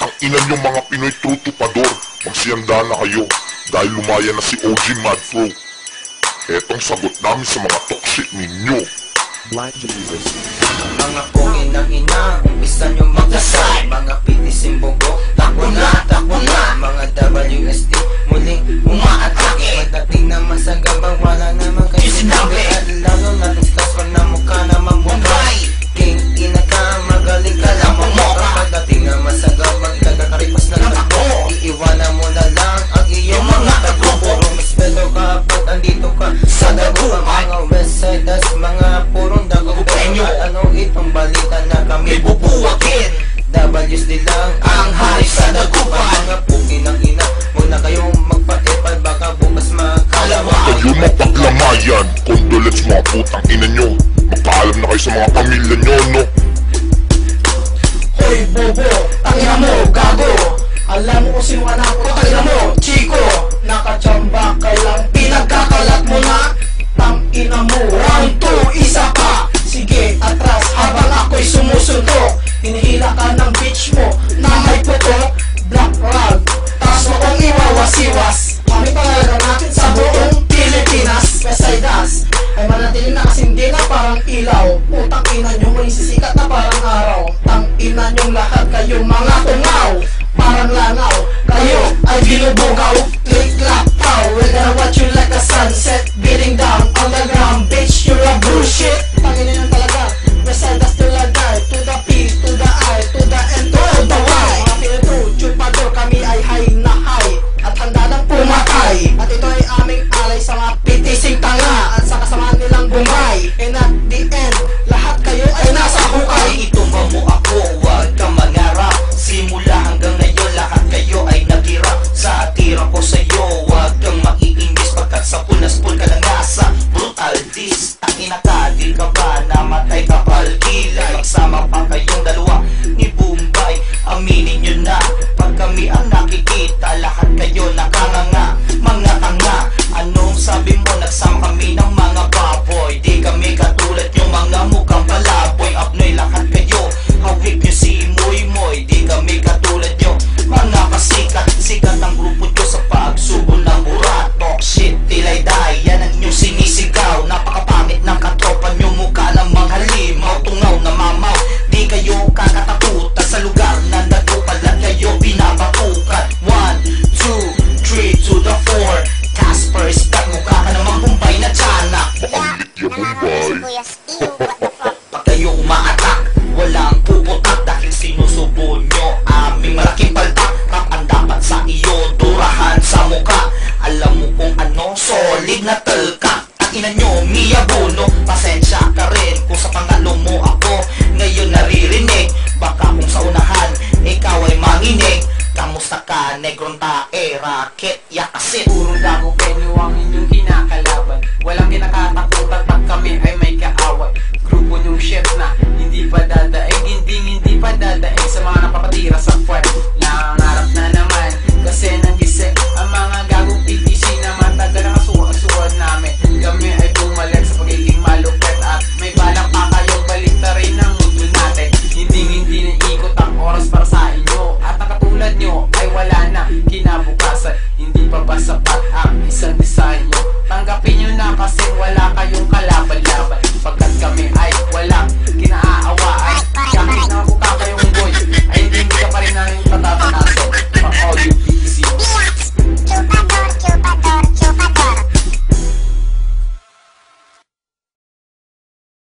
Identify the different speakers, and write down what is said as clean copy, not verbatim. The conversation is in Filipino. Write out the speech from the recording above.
Speaker 1: Ang ina nyo mga Pinoy true tupador, magsiyanda na kayo dahil lumaya na si OG Madflow. Etong sagot namin sa mga toxic ninyo.
Speaker 2: Black Jesus.
Speaker 3: Mga pungin ng ina, umpisa nyo magdasal. Mga pitisin bugo, takbo na, takbo na. Mga WST, muling umaatake. Pagdating naman sa gabang, wala naman kayo sinabi. At lalo na tustas, wag na mukha na magbungay. King ina ka, magaling ka lang mamoka. Pagdating naman sa gabang, nagkakaripas na takbo. Iiwanan mo na lang ang iyong mga takbo. Puro mispeto ka, ba't andito ka sa dago? Mga Westsiders, mga purong dago. At ano itong balita na kami bubuwakin? WSD lang ang hari sa dagupan. Mga puki ng ina, huwag na kayong magpa-epal, baka bukas makalawa.
Speaker 1: Kayo mapaglamayan, condolence mga putang ina nyo. Magpaalam na kayo sa mga pamilya nyo, no?
Speaker 4: Hoy bobo, tangina mo, gago. Alam mo kung sino anak ko, tangina mo, chiko. Nakachamba ka lang, pinagkakalat mo na. Tangina mo, round 2, isa pa. Sige, atras habang ako'y sumusuntok. Hinihila ka ng bitch mo na may putok. Black rag, taas mo kong iwawasiwas. Mami pangalaga natin sa buong Pilipinas. Westsiders ay manatili na kasindi na parang ilaw. Putang ina nyo, may sisikat na parang araw. Tang ina nyong lahat, kayong mga tungaw. Parang langaw, kayo ay binubugaw.